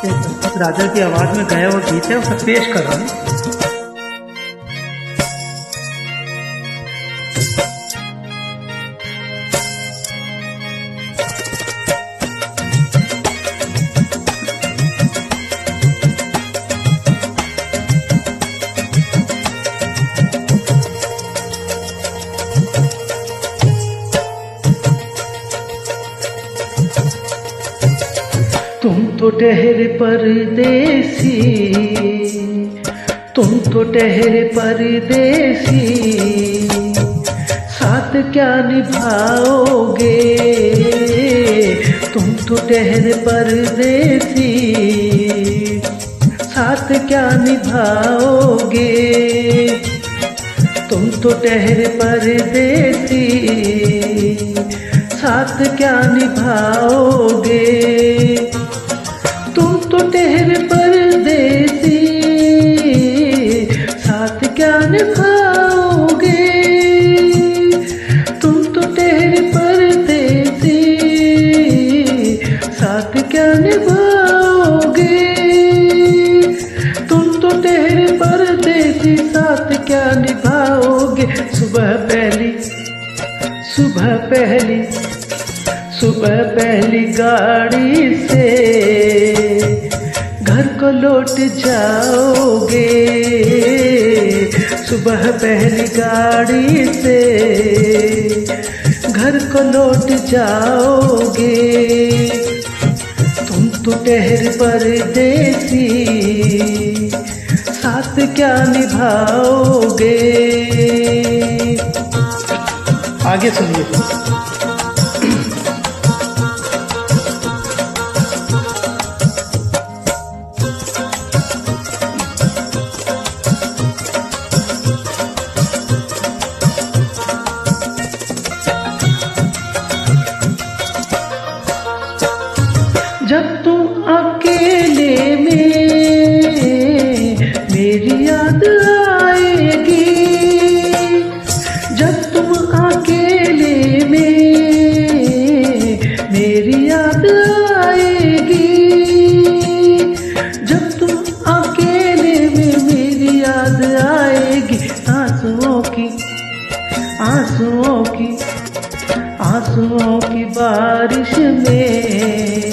एक राजा की आवाज में गाया हुआ गीत है, उसे पेश कर रहा हूँ। तुम तो ठहरे परदेसी, तुम तो ठहरे परदेसी, साथ क्या निभाओगे। तुम तो ठहरे परदेसी, साथ क्या निभाओगे। तुम तो ठहरे परदेसी, साथ क्या निभाओगे। तुम तो ठहरे परदेसी, साथ क्या निभाओगे। तुम तो ठहरे परदेसी, साथ क्या निभाओगे। तुम तो ठहरे परदेसी, साथ क्या निभाओगे। सुबह पहली गाड़ी से घर को लौट जाओगे। सुबह पहली गाड़ी से घर को लौट जाओगे। तुम तो ठहरे परदेसी, साथ क्या निभाओगे। आगे सुनिए। जब तुम अकेले में मेरी याद आएगी। जब तुम अकेले में मेरी याद आएगी। जब तुम अकेले में मेरी याद आएगी। आंसुओं की बारिश में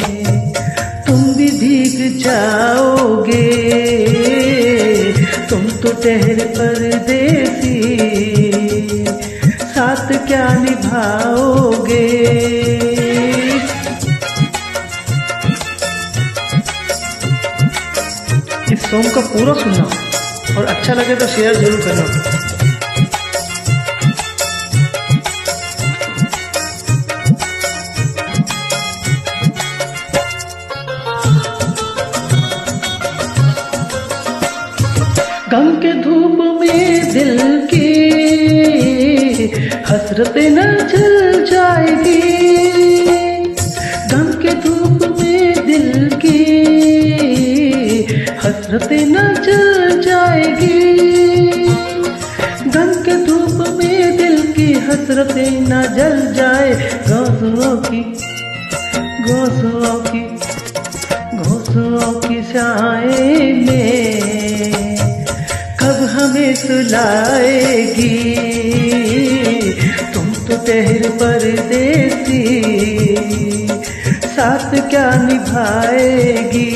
तुम भी भीग जाओगे। तुम तो ठहरे परदेसी, साथ क्या निभाओगे। इस सॉन्ग का पूरा सुनना और अच्छा लगे तो शेयर जरूर करना। गम के धूप में दिल की हसरतें न जल जाएगी। गम के धूप में दिल की हसरतें न जल जाएगी। गम के धूप में दिल की हसरतें न जल जाए। घोंसलों की छाए में कब हमें सुलाएगी। तुम तो ठहरे परदेसी, साथ क्या निभाएगी।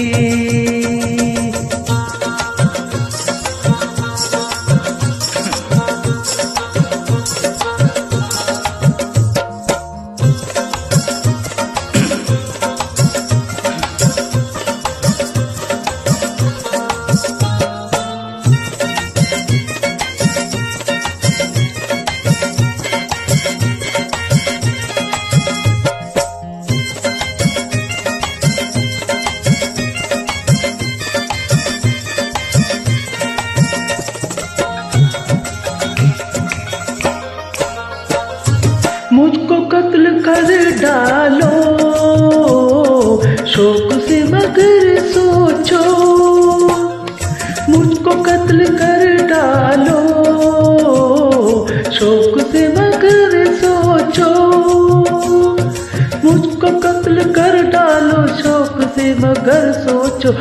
मुझको कत्ल कर डालो शौक से मगर सोचो। मुझको कत्ल कर डालो शौक से मगर सोचो। मुझको कत्ल कर डालो शौक से मगर सोचो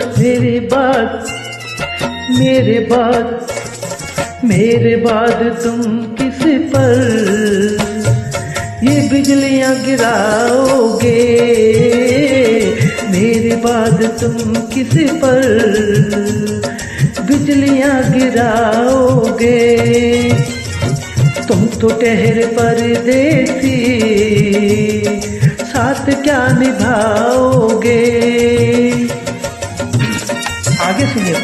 मेरे बाद तुम किस पर ये बिजलियां गिराओगे, मेरे बाद तुम किस पर बिजलियां गिराओगे। तुम तो ठहरे परदेसी, साथ क्या निभाओगे। आगे सुनिए।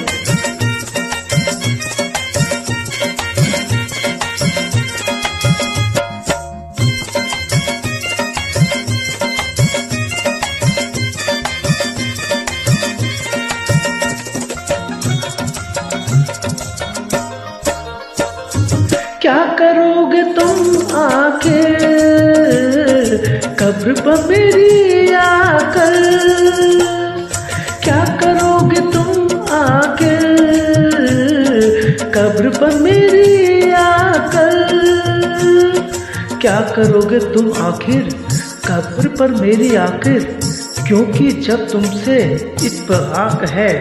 क्या करोगे तुम आखिर कब्र पर मेरी आकर, क्या करोगे तुम आखिर कब्र पर मेरी आकर, क्या करोगे तुम आखिर कब्र पर मेरी आखिर। क्योंकि जब तुमसे इत्तेफाक है,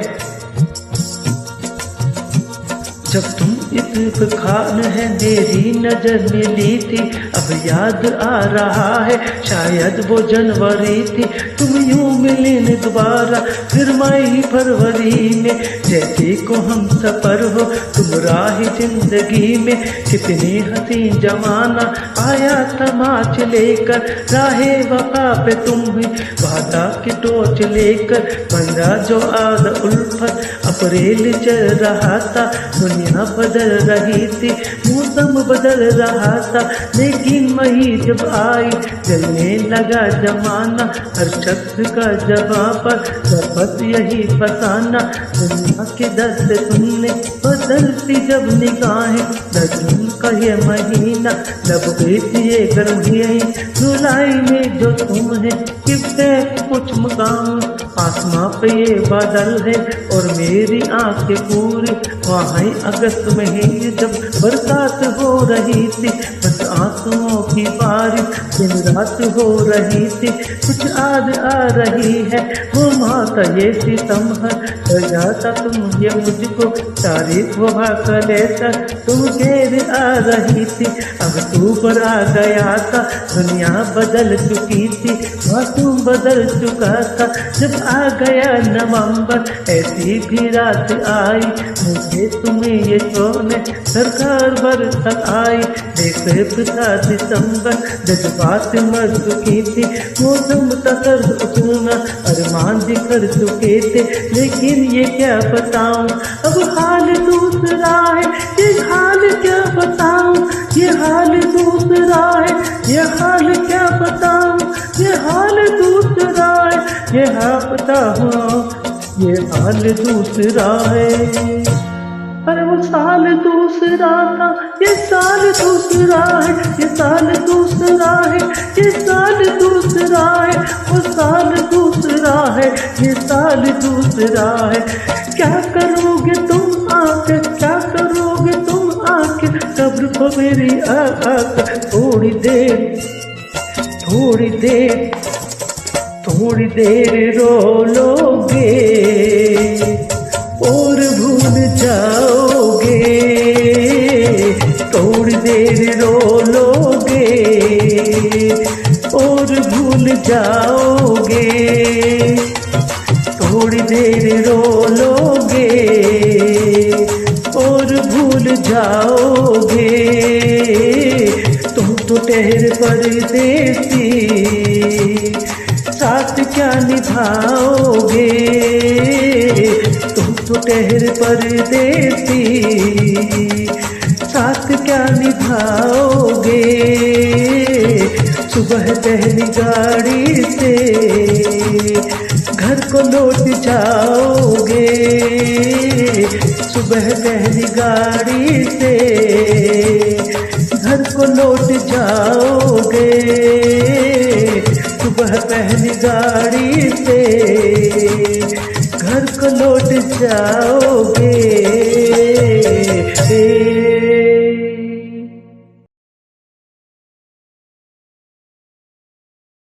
जब तुम इत्तेफाक है मेरी नजर मिली थी, अब याद आ रहा है शायद वो जनवरी थी। तुम यूं मिले न दोबारा फिर मई फरवरी में, जैसे को हम सफर हो तुम राह जिंदगी में। कितनी हसीन जमाना आया था माच लेकर, राहे वफा पे तुम भी वादा की टोच लेकर। बंदा जो आद उल्फत अप्रैल चल रहा था, दुनिया बदल रही थी, मौसम बदल रहा था। लेकिन मई जब आई चलने लगा जमाना, हर शख्स का जवां पर जबत यही फसाना। दुनिया के दर से तुमने बदलती जब निगाहें, रजून का ये महीना लब गई थी ये गर्मी, जुलाई में जो तुम है कितने कुछ मकाम। आसमां पे ये बादल है और मेरी आंखें पूरी वहाँ अगस्त में ही जब बरसात हो रही थी। बस आंसुओं की बारिश दिन रात हो रही थी, कुछ याद आ रही है वो माता ये सितम है। जाता तुम ये मुझको तारीफ वहा का लेकर, तुम घेर आ रही थी, अब तू पर आ गया था। दुनिया बदल चुकी थी, मौसम बदल चुका था। जब आ गया नवंबर ऐसी भी रात आई, मुझे तुम्हें ये छोड़ने सरकार बरसत आई। देखते था दिसंबर जज्बात मर चुकी थी, मौसम तसर उतरना अरमान बिखर चुके थे। लेकिन ये क्या बताऊं अब हाल दूसरा है, ये हाल क्या बताऊं, ये हाल दूसरा है, ये हाल क्या बताऊं, ये हाल दूसरा है, ये हाल बताऊं, ये हाल दूसरा है। अरे वो साल दूसरा था, ये साल दूसरा है, ये साल दूसरा है, ये साल दूसरा है, वो साल दूसरा है, ये साल दूसरा है। क्या करोगे तुम आके, क्या करोगे तुम आके कब्र को मेरी आकर। थोड़ी देर थोड़ी देर थोड़ी देर रो लोगे और भूल जाओगे, थोड़ी देर रो लोगे और भूल जाओगे, थोड़ी देर रो लोगे और भूल जाओगे। तुम तो ठहर परदेसी, साथ क्या निभाओगे। तुम तो ठहर परदेसी, साथ क्या निभाओगे। सुबह पहली गाड़ी से घर को लौट जाओगे, सुबह पहली गाड़ी से घर को लौट जाओगे, सुबह पहली गाड़ी से घर को लौट जाओगे।